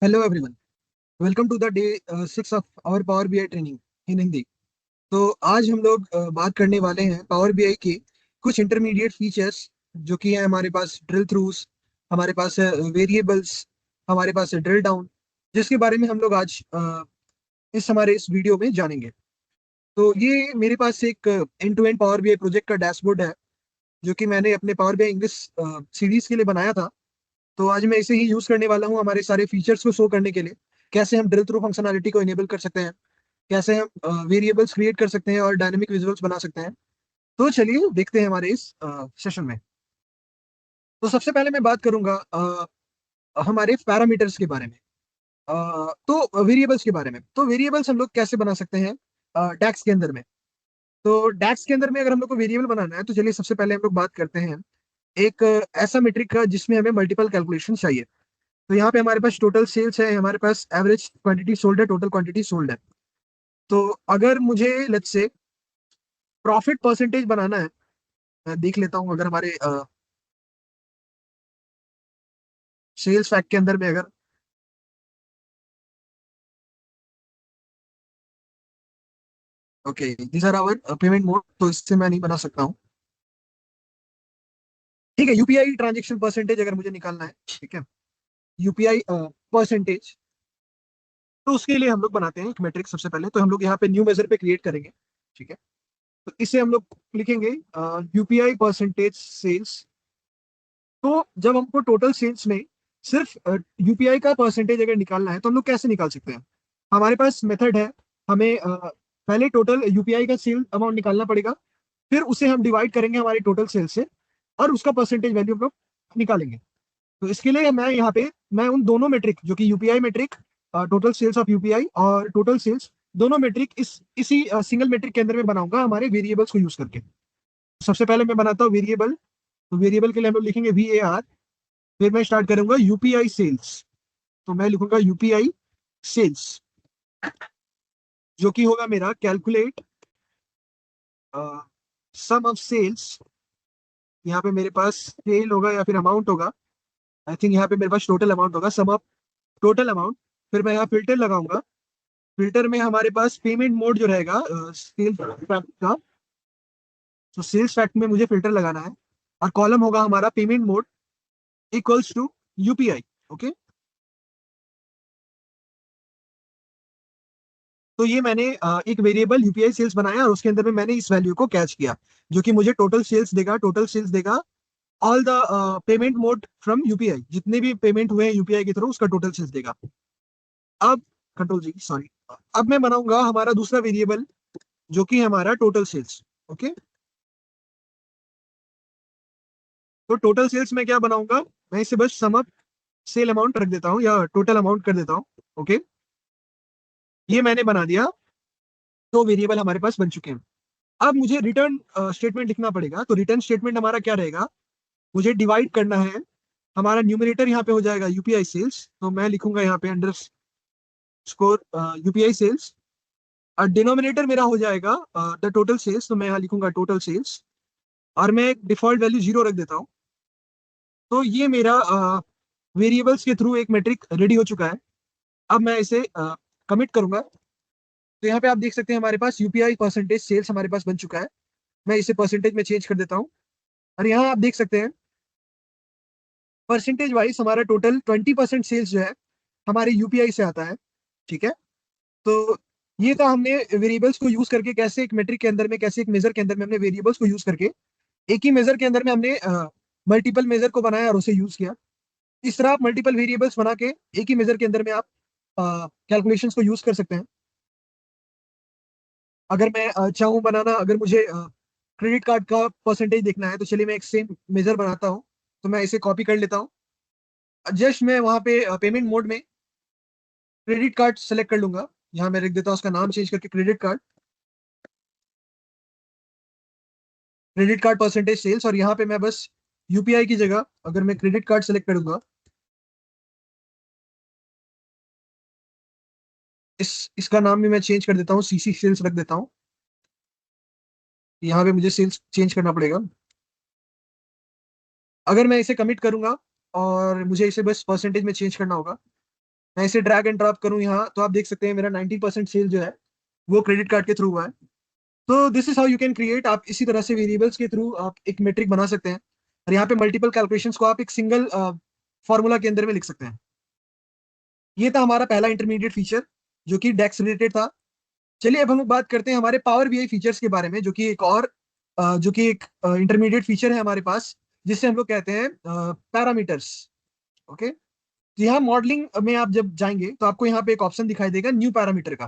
Hello everyone. Welcome to the day 6 of our power BI training in Hindi. तो आज हम लोग बात करने वाले हैं पावर बीआई के कुछ इंटरमीडिएट फीचर्स जो कि है हमारे पास ड्रिल थ्रूज, हमारे पास है वेरिएबल्स, हमारे पास है ड्रिल डाउन, जिसके बारे में हम लोग आज इस हमारे इस वीडियो में जानेंगे। तो ये मेरे पास एक end to end power BI project का डैशबोर्ड है जो कि मैंने अपने पावर बीआई इंग्लिश सीरीज के लिए बनाया था। तो आज मैं इसे ही यूज करने वाला हूँ हमारे सारे फीचर्स को शो करने के लिए। कैसे हम ड्रिल थ्रू फंक्शनैलिटी को इनेबल कर सकते हैं, कैसे हम वेरिएबल्स क्रिएट कर सकते हैं और डायनेमिक विजुअल्स बना सकते हैं। तो चलिए देखते हैं हमारे इस सेशन में। तो सबसे पहले मैं बात करूंगा हमारे पैरामीटर्स के बारे में। तो वेरिएबल्स के बारे में, तो वेरिएबल्स हम लोग कैसे बना सकते हैं डैक्स के अंदर में। तो डैक्स के अंदर में अगर हम लोग को वेरिएबल बनाना है तो चलिए सबसे पहले हम लोग बात करते हैं एक ऐसा मेट्रिक का जिसमें हमें मल्टीपल कैलकुलेशन चाहिए। तो यहाँ पे हमारे पास टोटल सेल्स है, हमारे पास एवरेज क्वांटिटी सोल्ड है, टोटल क्वांटिटी सोल्ड है। तो अगर मुझे लेट्स से प्रॉफिट परसेंटेज बनाना है, मैं देख लेता हूँ अगर हमारे सेल्स फैक्ट के अंदर में अगर okay these are our payment mode, तो इससे मैं नहीं बना सकता हूँ। ठीक है, यूपीआई ट्रांजेक्शन परसेंटेज अगर मुझे निकालना है, ठीक है, यूपीआई परसेंटेज, तो उसके लिए हम लोग बनाते हैं एक मैट्रिक्स। सबसे पहले तो हम लोग यहाँ पे न्यू मेजर पे क्रिएट करेंगे। ठीक है, तो इसे हम लोग लिखेंगे यूपीआई परसेंटेज सेल्स। तो जब हमको टोटल सेल्स में सिर्फ यूपीआई का परसेंटेज अगर निकालना है तो हम लोग कैसे निकाल सकते हैं। हमारे पास मेथड है, हमें पहले टोटल यूपीआई का सेल अमाउंट निकालना पड़ेगा, फिर उसे हम डिवाइड करेंगे हमारे टोटल सेल से और उसका परसेंटेज वैल्यू हम लोग निकालेंगे। तो इसके लिए मैं यहाँ पे मैं उन दोनों मेट्रिक जो कि UPI metric, total sales of UPI और टोटल सेल्स, दोनों मेट्रिक इसी सिंगल मेट्रिक के अंदर में बनाऊंगा हमारे वेरिएबल्स को यूज करके। सबसे पहले मैं बनाता हूँ वेरिएबल। तो वेरिएबल के लिए हम लोग लिखेंगे VAR। फिर मैं स्टार्ट करूंगा यूपीआई सेल्स। तो मैं लिखूंगा यूपीआई सेल्स, जो कि होगा मेरा कैलकुलेट सम ऑफ सेल्स। यहाँ पे मेरे पास सेल होगा या फिर अमाउंट होगा। आई थिंक यहाँ पे मेरे पास टोटल अमाउंट होगा, सम ऑफ टोटल अमाउंट। फिर मैं यहाँ फिल्टर लगाऊंगा। फिल्टर में हमारे पास पेमेंट मोड जो रहेगा सेल्स फैक्ट का, तो सेल्स फैक्ट में मुझे फिल्टर लगाना है। और कॉलम होगा हमारा payment mode equals to UPI. Okay, तो ये मैंने एक वेरिएबल यूपीआई सेल्स बनाया और उसके अंदर में मैंने इस वैल्यू को कैच किया, जो कि मुझे टोटल सेल्स देगा। टोटल सेल्स देगा all the payment mode from UPI, जितने भी पेमेंट हुए हैं यूपीआई के थ्रू उसका टोटल सेल्स देगा। अब कंट्रोल जी सॉरी, अब मैं बनाऊंगा हमारा दूसरा वेरिएबल जो कि है हमारा टोटल सेल्स। ओके, तो टोटल सेल्स में क्या बनाऊंगा, मैं इसे बस सम अप सेल अमाउंट रख देता हूँ या टोटल अमाउंट कर देता हूँ। ओके, ये मैंने बना दिया। तो वेरिएबल हमारे पास बन चुके हैं। अब मुझे रिटर्न स्टेटमेंट लिखना पड़ेगा। तो रिटर्न स्टेटमेंट हमारा क्या रहेगा, मुझे डिवाइड करना है। हमारा न्यूमरेटर यहाँ पे हो जाएगा यूपीआई सेल्स, तो मैं लिखूंगा यहाँ पे अंडर स्कोर यूपीआई सेल्स। और डिनोमिनेटर मेरा हो जाएगा द टोटल सेल्स, तो मैं यहाँ लिखूंगा टोटल सेल्स। और मैं एक डिफॉल्ट वैल्यू 0 रख देता हूँ। तो ये मेरा वेरिएबल्स के थ्रू एक मेट्रिक रेडी हो चुका है। अब मैं इसे कमिट करूंगा। तो यहाँ पे आप देख सकते हैं हमारे पास यूपीआई परसेंटेज सेल्स हमारे पास बन चुका है। मैं इसे परसेंटेज में चेंज कर देता हूँ। और यहाँ आप देख सकते हैं परसेंटेज वाइज हमारा टोटल 20% सेल्स जो है हमारे यूपीआई से आता है। ठीक है, तो ये था हमने वेरिएबल्स को यूज करके कैसे एक मेट्रिक के अंदर में, कैसे एक मेजर के अंदर में हमने वेरिएबल्स को यूज करके एक ही मेजर के अंदर में हमने मल्टीपल मेजर को बनाया और उसे यूज किया। इस तरह आप मल्टीपल वेरिएबल्स बना के एक ही मेजर के अंदर में आप कैलकुलेशंस को यूज कर सकते हैं। अगर मैं चाहूँ बनाना, अगर मुझे क्रेडिट कार्ड का परसेंटेज देखना है तो चलिए मैं एक सेम मेजर बनाता हूँ। तो मैं इसे कॉपी कर लेता हूँ। जस्ट मैं वहाँ पे पेमेंट मोड में क्रेडिट कार्ड सेलेक्ट कर लूंगा। यहाँ मैं लिख देता हूँ उसका नाम चेंज करके credit card, credit card percentage sales. और यहाँ पे मैं बस यूपीआई की जगह अगर मैं क्रेडिट कार्ड सेलेक्ट करूंगा, इसका नाम भी मैं चेंज कर देता हूँ, सीसी सेल्स रख देता हूँ। यहाँ पे मुझे सेल्स चेंज करना पड़ेगा। अगर मैं इसे कमिट करूंगा और मुझे इसे बस परसेंटेज में चेंज करना होगा, मैं इसे ड्रैग एंड ड्रॉप करूं यहाँ, तो आप देख सकते हैं मेरा 90% सेल जो है वो क्रेडिट कार्ड के थ्रू हुआ है। तो this is how you can create. आप इसी तरह से वेरिएबल्स के थ्रू आप एक मेट्रिक बना सकते हैं, और यहाँ पे मल्टीपल कैलकुलेशंस को आप एक सिंगल फॉर्मूला के अंदर में लिख सकते हैं। ये था हमारा पहला इंटरमीडिएट फीचर जो कि डेक्स रिलेटेड था। चलिए अब हम लोग बात करते हैं हमारे पावर बीआई फीचर्स के बारे में, जो कि एक और जो कि एक इंटरमीडिएट फीचर है हमारे पास, जिससे हम लोग कहते हैं पैरामीटर्स। ओके, तो यहाँ मॉडलिंग में आप जब जाएंगे तो आपको यहाँ पे एक ऑप्शन दिखाई देगा न्यू पैरामीटर का।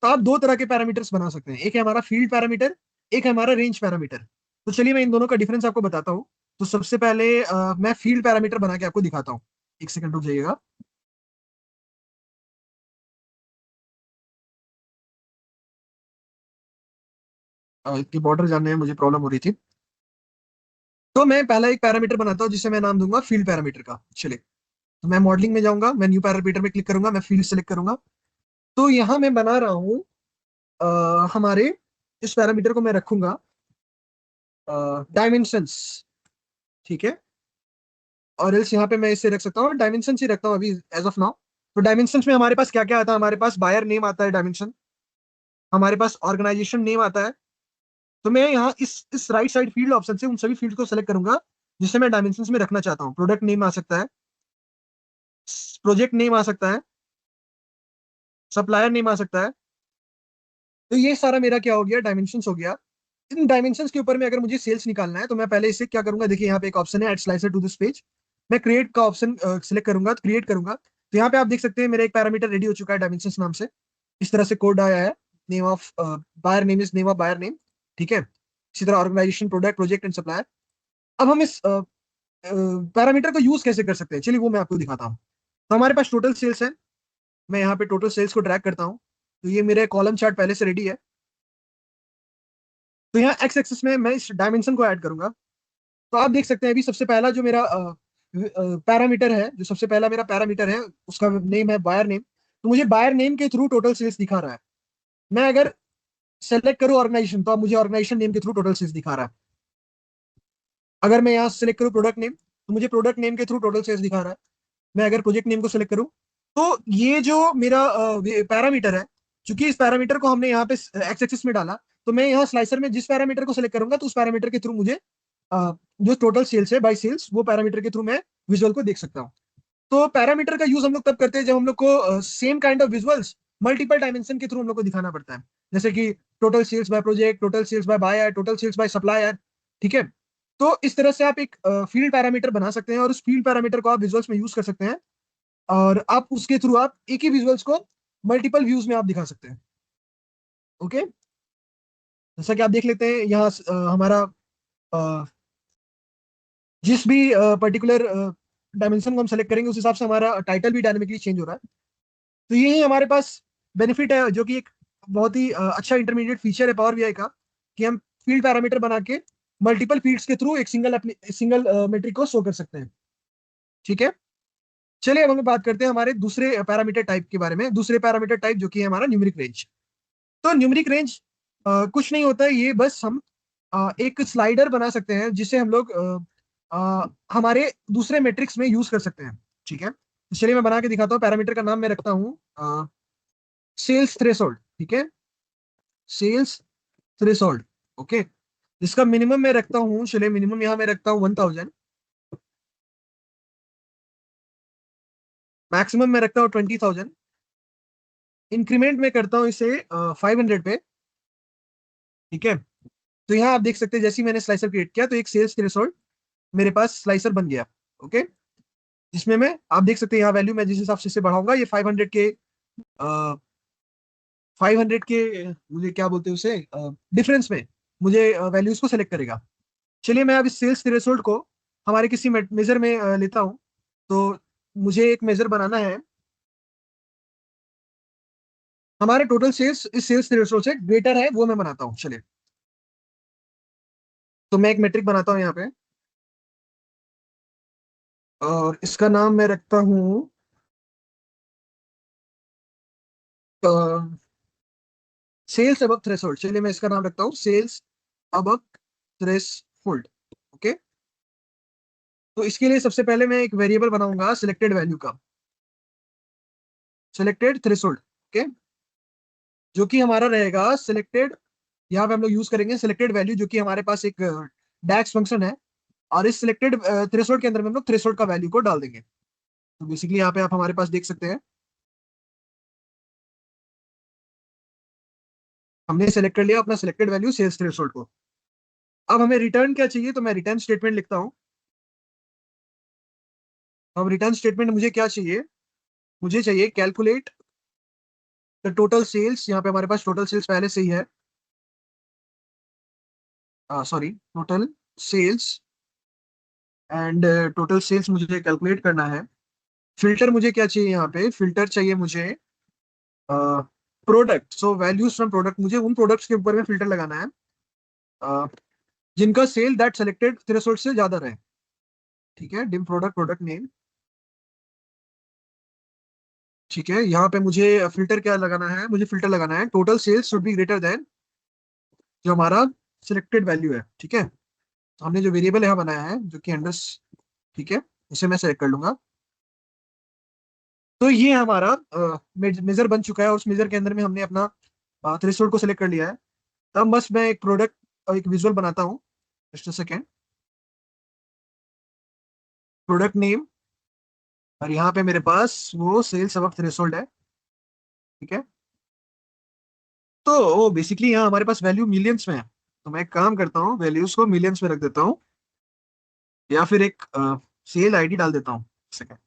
तो आप दो तरह के पैरामीटर्स बना सकते हैं, एक है हमारा फील्ड पैरामीटर, एक है हमारा रेंज पैरामीटर। तो चलिए मैं इन दोनों का डिफरेंस आपको बताता हूँ। तो सबसे पहले मैं फील्ड पैरामीटर बना के आपको दिखाता हूँ। एक सेकंड रुक जाइएगा। इसकी बॉर्डर जानने में मुझे प्रॉब्लम हो रही थी। तो मैं पहला एक पैरामीटर बनाता हूँ जिसे मैं नाम दूंगा फील्ड पैरामीटर का। चलिए, तो मैं मॉडलिंग में जाऊंगा, मैं न्यू पैरामीटर में क्लिक करूंगा, मैं फील्ड सेलेक्ट करूंगा। तो यहाँ मैं बना रहा हूँ हमारे इस पैरामीटर को मैं रखूंगा डायमेंशंस। ठीक है, और एल्स यहाँ पे मैं इसे रख सकता हूँ, डायमेंशन ही रखता हूँ अभी एज ऑफ नाउ। तो डायमेंशन में हमारे पास क्या क्या आता है, हमारे पास बायर नेम आता है डायमेंशन, हमारे पास ऑर्गेनाइजेशन नेम आता है। तो मैं यहाँ इस राइट साइड फील्ड ऑप्शन से उन सभी फील्ड को सेलेक्ट करूंगा जिसे मैं डायमेंशन में रखना चाहता हूँ। प्रोडक्ट नेम आ सकता है, प्रोजेक्ट नेम आ सकता है, सप्लायर नेम आ सकता है। तो ये सारा मेरा क्या हो गया, डायमेंशंस हो गया। इन डायमेंशंस के ऊपर में अगर मुझे सेल्स निकालना है तो मैं पहले इसे क्या करूंगा, देखिए यहाँ पे एक ऑप्शन है add slicer to this page. मैं क्रिएट का ऑप्शन सिलेक्ट करूंगा, तो क्रिएट करूंगा। तो यहाँ पे आप देख सकते हैं मेरा एक पैरामीटर रेडी हो चुका है डायमेंशंस नाम से। इस तरह से कोड आया है, name of buyer name is name of buyer name. ठीक है, इसी तरह organization, product, project and supplier. अब हम इस पैरामीटर को यूज कैसे कर सकते हैं, चलिए वो मैं आपको दिखाता हूँ। तो हमारे पास टोटल सेल्स है, मैं यहाँ पे टोटल सेल्स को ड्रैग करता हूँ। तो ये मेरे कॉलम चार्ट पहले से रेडी है। तो यहाँ एक्स एक्सिस में मैं इस डायमेंशन को ऐड करूंगा। तो आप देख सकते हैं अभी सबसे पहला जो मेरा पैरामीटर है, जो सबसे पहला मेरा पैरामीटर है, उसका नेम है बायर नेम। तो मुझे बायर नेम के थ्रू टोटल सेल्स दिखा रहा है। मैं अगर सेलेक्ट करूँ ऑर्गेनाइजेशन, तो अब मुझे ऑर्गेनाइजेशन नेम के थ्रू टोटल सेल्स दिखा रहा है। अगर मैं यहाँ सेलेक्ट करूँ प्रोडक्ट नेम, तो मुझे प्रोडक्ट नेम के थ्रू टोटल सेल्स दिखा रहा है। मैं अगर प्रोजेक्ट नेम को सेलेक्ट करूँ, तो ये जो मेरा पैरामीटर है, चूंकि इस पैरामीटर को हमने यहाँ पे एक्स एक्सिस में डाला, तो मैं यहाँ स्लाइसर में जिस पैरामीटर को सेलेक्ट करूंगा तो उस पैरामीटर के थ्रू मुझे जो टोटल सेल्स है बाई सेल्स, वो पैरामीटर के थ्रू मैं विजुअल को देख सकता हूँ। तो पैरामीटर का यूज हम लोग तब करते हैं जब हम लोग को same kind of visuals multiple dimension के थ्रू हम लोग को दिखाना पड़ता है। जैसे कि total sales by project, total sales by buyer, total sales by supplier. ठीक है, तो इस तरह से आप एक फील्ड पैरामीटर बना सकते हैं और उस फील्ड पैरामीटर को आप विजुअल्स में यूज कर सकते हैं, और आप उसके थ्रू आप एक ही विजुअल्स को मल्टीपल व्यूज में आप दिखा सकते हैं। ओके, जैसा कि आप देख लेते हैं यहाँ हमारा अ, जिस भी पर्टिकुलर डायमेंशन को हम सेलेक्ट करेंगे उस हिसाब से हमारा टाइटल भी डायनेमिकली चेंज हो रहा है। तो ये ही हमारे पास बेनिफिट है, जो कि एक बहुत ही अच्छा इंटरमीडिएट फीचर है पावर बीआई का, कि हम फील्ड पैरामीटर बना के मल्टीपल फील्ड्स के थ्रू एक सिंगल मेट्रिक को शो कर सकते हैं। ठीक है, चलिए अब हम बात करते हैं हमारे दूसरे पैरामीटर टाइप के बारे में। दूसरे पैरामीटर टाइप जो कि है हमारा न्यूमेरिक रेंज। तो न्यूमेरिक रेंज कुछ नहीं होता है, ये बस हम एक स्लाइडर बना सकते हैं जिसे हम लोग हमारे दूसरे मैट्रिक्स में यूज कर सकते हैं। ठीक है, तो चलिए मैं बना के दिखाता हूँ। पैरामीटर का नाम मैं रखता हूँ सेल्स थ्रेशोल्ड। ठीक है, सेल्स थ्रेशोल्ड। ओके, इसका मिनिमम मैं रखता हूँ, चलिए मिनिमम यहाँ मैं रखता हूँ 1000। मैक्सिमम मैं रखता हूँ 20,000। इंक्रीमेंट में करता हूँ इसे 500 पे। ठीक है, तो यहाँ आप देख सकते हैं जैसे ही मैंने स्लाइसर क्रिएट किया तो एक सेल्स थ्रेशोल्ड मेरे पास स्लाइसर बन गया। ओके, जिसमें मैं आप देख सकते हैं यहाँ वैल्यू मैं जिस हिसाब से इसे बढ़ाऊंगा ये 500 के मुझे क्या बोलते हैं उसे डिफरेंस में मुझे वैल्यूज को सेलेक्ट करेगा। चलिए मैं अब इस सेल्स थ्रेशोल्ड को हमारे किसी मेजर में लेता हूँ। तो मुझे एक मेजर बनाना है, हमारे टोटल सेल्स इस सेल्स थ्रेशोल्ड से ग्रेटर है वो मैं बनाता हूँ। चलिए, तो मैं एक मेट्रिक बनाता हूँ यहाँ पे, और इसका नाम मैं रखता हूँ सेल्स अबव थ्रेशोल्ड। चलिए मैं इसका नाम रखता हूँ सेल्स अबव थ्रेशोल्ड। ओके, तो इसके लिए सबसे पहले मैं एक वेरिएबल बनाऊंगा सिलेक्टेड वैल्यू का। Selected threshold. ओके, जो कि हमारा रहेगा सिलेक्टेड, यहाँ पे हम लोग यूज करेंगे सिलेक्टेड वैल्यू, जो कि हमारे पास एक डैक्स फंक्शन है, और इस सिलेक्टेड थ्रेशोल्ड के अंदर में हम लोग थ्रेशोल्ड का वैल्यू को डाल देंगे। तो बेसिकली यहाँ पे आप हमारे पास देख सकते हैं, हमने सेलेक्ट कर लिया अपना सिलेक्टेड वैल्यू सेल्स थ्रेशोल्ड को। अब हमें रिटर्न क्या चाहिए, तो मैं रिटर्न स्टेटमेंट लिखता हूँ। अब रिटर्न स्टेटमेंट मुझे क्या चाहिए, मुझे चाहिए कैलकुलेट द टोटल सेल्स। यहाँ पे हमारे पास टोटल सेल्स पहले से ही है, sorry, total sales, and total sales मुझे कैलकुलेट करना है। फिल्टर मुझे क्या चाहिए, यहाँ पे फिल्टर चाहिए मुझे product, so values from product, मुझे उन प्रोडक्ट्स के ऊपर में फिल्टर लगाना है जिनका सेल दैट सेलेक्टेड थ्रेशोल्ड से ज्यादा रहे। ठीक है, डिम प्रोडक्ट, प्रोडक्ट नेम। ठीक है, यहाँ पे मुझे फिल्टर क्या लगाना है, मुझे फिल्टर लगाना है total sales should be greater than जो हमारा सिलेक्टेड वैल्यू है। ठीक है, तो हमने जो वेरिएबल यहाँ बनाया है जो कि अंडर्स, ठीक है, इसे मैं सेलेक्ट कर लूंगा। तो ये हमारा मेजर बन चुका है, और उस मेजर के अंदर में हमने अपना थ्रेशोल्ड को सिलेक्ट कर लिया है। तब बस मैं एक प्रोडक्ट और एक विजुअल बनाता हूँ। Just a second, product name, और यहाँ पे मेरे पास वो सेल्स अबव थ्रेशोल्ड है। ठीक है, तो बेसिकली यहाँ हमारे पास वैल्यू मिलियंस में है, तो मैं एक काम करता हूँ, वैल्यूज को मिलियंस में रख देता हूँ, या फिर एक सेल आईडी डाल देता हूँ। सेकेंड,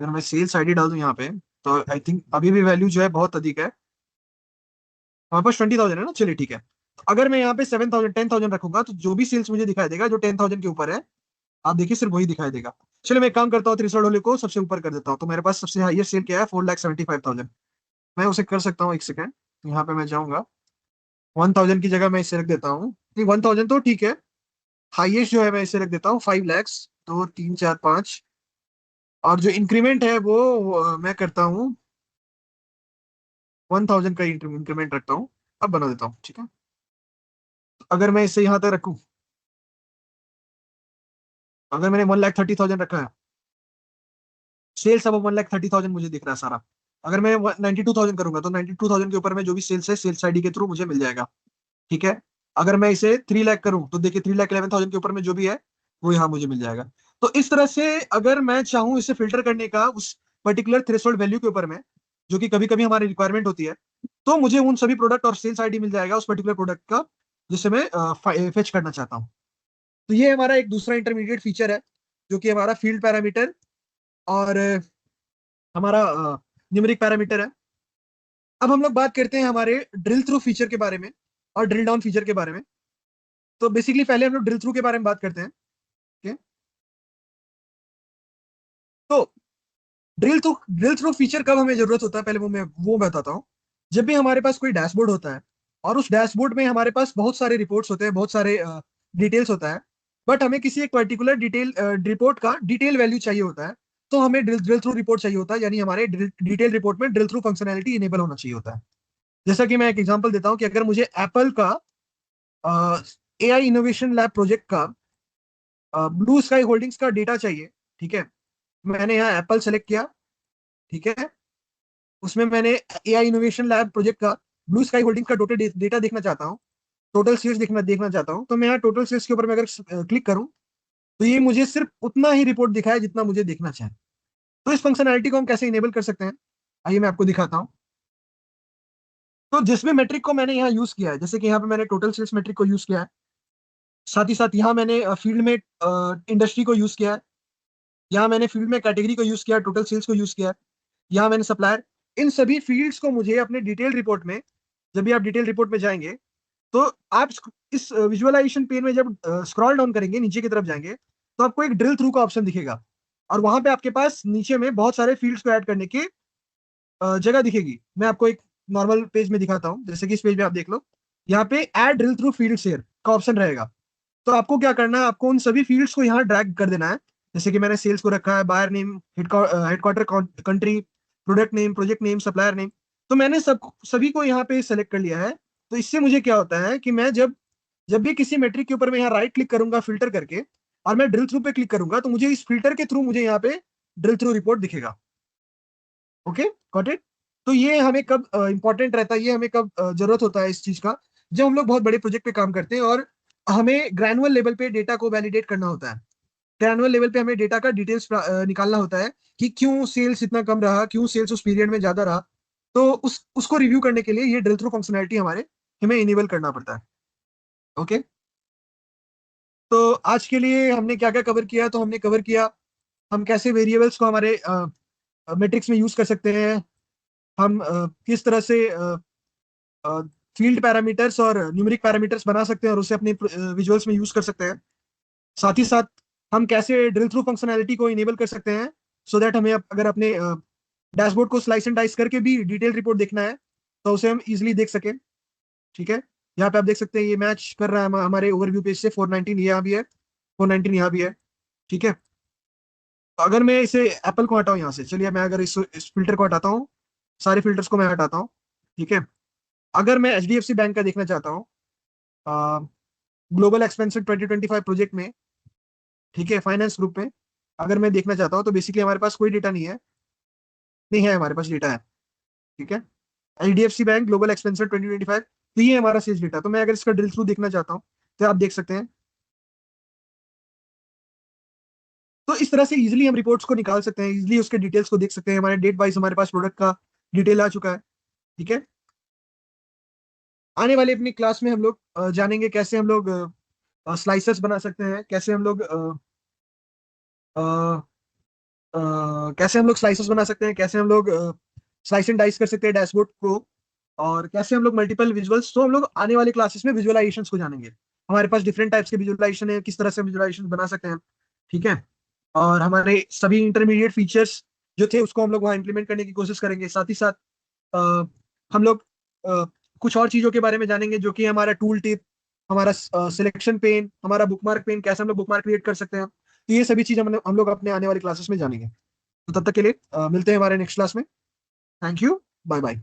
अगर मैं सेल्स आईडी डाल दूँ यहाँ पे, तो आई थिंक अभी भी वैल्यू जो है बहुत अधिक है। हमारे पास 20,000 है ना, चलिए ठीक है। तो अगर मैं यहाँ पे 7,000 10,000 रखूंगा, तो जो भी सेल्स मुझे दिखाई देगा जो 10,000 के ऊपर है, आप देखिए सिर्फ वही दिखाई देगा। चलिए मैं एक काम करता हूँ, थ्रेशोल्ड वाले को सबसे ऊपर कर देता हूँ। तो मेरे पास सबसे हाईएस्ट सेल क्या है, 4,75,000। मैं उसे कर सकता हूँ, एक सेकंड, यहाँ पे मैं जाऊंगा, 1,000 की जगह मैं इसे रख देता हूँ, नहीं 1,000 तो ठीक है। हाईएस्ट जो है मैं इसे रख देता हूँ 5 lakhs, 2 3 4 5। और जो इंक्रीमेंट है वो मैं करता हूँ 1,000 का इंक्रीमेंट रखता हूँ। अब बना देता हूँ, ठीक है। अगर मैं इसे यहाँ तक रखूँ, अगर मैंने 1,30,000 रखा है, सेल्स अब 1,30,000 मुझे दिख रहा है सारा। अगर मैं 92,000 करूंगा, तो 92,000 के ऊपर में जो भी सेल्स है, सेल्स आईडी के थ्रू मुझे मिल जाएगा। ठीक है, अगर मैं इसे 3 लाख करूं, तो देखिए 3,11,000 के ऊपर में जो भी है वो यहाँ मुझे मिल जाएगा। तो इस तरह से अगर मैं चाहूँ इसे फिल्टर करने का उस पर्टिकुलर थ्रेशोल्ड वैल्यू के ऊपर में, जो कि कभी कभी हमारी रिक्वायरमेंट होती है, तो मुझे उन सभी प्रोडक्ट और सेल्स आईडी मिल जाएगा उस पर्टिकुलर प्रोडक्ट का, जिसे मैं फेच करना चाहता हूँ। तो ये हमारा एक दूसरा इंटरमीडिएट फीचर है, जो कि हमारा फील्ड पैरामीटर और हमारा न्यूमेरिक पैरामीटर है। अब हम लोग बात करते हैं हमारे ड्रिल थ्रू फीचर के बारे में और ड्रिल डाउन फीचर के बारे में। तो बेसिकली पहले हम लोग ड्रिल थ्रू के बारे में बात करते हैं। ठीक है, तो ड्रिल थ्रू फीचर कब हमें जरूरत होता है, पहले वो बताता हूँ। जब भी हमारे पास कोई डैशबोर्ड होता है, और उस डैशबोर्ड में हमारे पास बहुत सारे रिपोर्ट्स होते हैं, बहुत सारे डिटेल्स होता है, बट हमें किसी एक पर्टिकुलर डिटेल रिपोर्ट का डिटेल वैल्यू चाहिए होता है, तो हमें ड्रिल थ्रू रिपोर्ट चाहिए होता है, यानी हमारे डिटेल रिपोर्ट में ड्रिल थ्रू फंक्शनैलिटी इनेबल होना चाहिए होता है। जैसा कि मैं एक एग्जांपल देता हूँ कि अगर मुझे एप्पल का एआई इनोवेशन लैब प्रोजेक्ट का ब्लू स्काई होल्डिंग्स का डेटा चाहिए। ठीक है, मैंने यहाँ एप्पल सेलेक्ट किया। ठीक है, उसमें मैंने एआई इनोवेशन लैब प्रोजेक्ट का ब्लू स्काई होल्डिंग्स का टोटल डेटा देखना चाहता हूँ, टोटल सेल्स देखना देखना चाहता हूँ। तो मैं यहाँ टोटल सेल्स के ऊपर में अगर क्लिक करूँ, तो ये मुझे सिर्फ उतना ही रिपोर्ट दिखाए जितना मुझे देखना चाहे। तो इस फंक्शनैलिटी को हम कैसे इनेबल कर सकते हैं, आइए मैं आपको दिखाता हूँ। तो जिसमें मेट्रिक को मैंने यहाँ यूज किया है, जैसे कि यहाँ पे मैंने टोटल सेल्स मेट्रिक को यूज किया है, साथ ही साथ यहाँ मैंने फील्ड में इंडस्ट्री को यूज किया है, यहाँ मैंने फील्ड में कैटेगरी को यूज किया, टोटल सेल्स को यूज किया, यहाँ मैंने सप्लायर। इन सभी फील्ड्स को मुझे अपने डिटेल रिपोर्ट में, जब भी आप डिटेल रिपोर्ट में जाएंगे, तो आप इस विजुअलाइजेशन पेन में जब स्क्रॉल डाउन करेंगे, नीचे की तरफ जाएंगे, तो आपको एक ड्रिल थ्रू का ऑप्शन दिखेगा, और वहां पे आपके पास नीचे में बहुत सारे फील्ड्स को ऐड करने की जगह दिखेगी। मैं आपको एक नॉर्मल पेज में दिखाता हूँ, जैसे कि इस पेज में आप देख लो, यहाँ पे add drill through field share का ऑप्शन रहेगा। तो आपको क्या करना है, आपको उन सभी फील्ड्स को यहाँ ड्रैग कर देना है। जैसे कि मैंने सेल्स को रखा है, buyer name, headquarter country, product name, project name, supplier name. तो मैंने सभी को यहाँ पे सेलेक्ट कर लिया है। तो इससे मुझे क्या होता है कि मैं जब जब भी किसी मेट्रिक के ऊपर मैं यहाँ राइट क्लिक करूंगा फिल्टर करके, और मैं ड्रिल थ्रू पे क्लिक करूंगा, तो मुझे इस फिल्टर के थ्रू मुझे यहाँ पे ड्रिल थ्रू रिपोर्ट दिखेगा। Okay, got it. तो ये हमें कब इंपॉर्टेंट रहता है, ये हमें कब जरूरत होता है इस चीज का, जब हम लोग बहुत बड़े प्रोजेक्ट पे काम करते हैं और हमें ग्रैनुअल लेवल पे डेटा को वैलिडेट करना होता है। ग्रैनुअल लेवल पे हमें डेटा का डिटेल्स निकालना होता है कि क्यों सेल्स इतना कम रहा, क्यों सेल्स उस पीरियड में ज्यादा रहा। तो उसको रिव्यू करने के लिए ये ड्रिल थ्रू फंक्शनैलिटी हमें इनेबल करना पड़ता है। ओके। तो आज के लिए हमने क्या क्या कवर किया, तो हमने कवर किया हम कैसे वेरिएबल्स को हमारे मैट्रिक्स में यूज कर सकते हैं, हम किस तरह से फील्ड पैरामीटर्स और न्यूमेरिक पैरामीटर्स बना सकते हैं और उसे अपने विजुअल्स में यूज कर सकते हैं। साथ ही साथ हम कैसे ड्रिल थ्रू फंक्शनैलिटी को इनेबल कर सकते हैं, सो दैट हमें अगर अपने डैशबोर्ड को स्लाइस एंड डाइस करके भी डिटेल रिपोर्ट देखना है तो उसे हम इजिली देख सकें। ठीक है। यहाँ पे आप देख सकते हैं ये मैच कर रहा है हमारे ओवरव्यू पेज से, 419 यहाँ भी है, 419 यहाँ भी है। ठीक है। तो अगर मैं इसे एप्पल को हटाऊं यहाँ से, चलिए मैं अगर इस फिल्टर को हटाता हूँ, सारे फिल्टर्स को मैं हटाता हूँ। ठीक है। अगर मैं एचडीएफसी बैंक का देखना चाहता हूँ ग्लोबल एक्सपेंशन 2025 प्रोजेक्ट में, ठीक है, फाइनेंस ग्रुप में अगर मैं देखना चाहता हूँ, तो बेसिकली हमारे पास कोई डेटा नहीं है, नहीं है, हमारे पास डेटा है। ठीक है। एचडीएफसी बैंक ग्लोबल एक्सपेंशन 2025, तो ये हमारा सेल्स डेटा। तो मैं अगर इसका ड्रिल थ्रू देखना चाहता हूँ तो आप देख सकते हैं। तो इस तरह से इजिली हम रिपोर्ट्स को निकाल सकते हैं, इजिली उसके डिटेल्स को देख सकते हैं। हमारे डेट वाइज हमारे पास प्रोडक्ट का डिटेल आ चुका है। ठीक है। आने वाले अपनी क्लास में हम लोग जानेंगे कैसे हम लोग स्लाइसर्स बना सकते हैं, कैसे हम लोग कैसे हम लोग स्लाइसेस बना सकते हैं, कैसे हम लोग स्लाइस एंड डाइस कर सकते हैं डैशबोर्ड को, और कैसे हम लोग मल्टीपल विजुअल्स, तो हम लोग आने वाले क्लासेस में विजुअलाइजेशंस को जानेंगे। हमारे पास डिफरेंट टाइप्स के विजुअलाइजेशन है, किस तरह से विजुअलाइजेशन बना सकते हैं। ठीक है। और हमारे सभी इंटरमीडिएट फीचर्स जो थे उसको हम लोग वहाँ इंप्लीमेंट करने की कोशिश करेंगे। साथ ही साथ अ, हम लोग कुछ और चीज़ों के बारे में जानेंगे, जो कि हमारा टूल टिप, हमारा सिलेक्शन पेन, हमारा बुकमार्क पेन, कैसे हम लोग बुकमार्क क्रिएट कर सकते हैं। तो ये सभी चीज़ हम लोग अपने आने वाले क्लासेस में जानेंगे। तो तब तक के लिए मिलते हैं हमारे नेक्स्ट क्लास में। Thank you. Bye bye.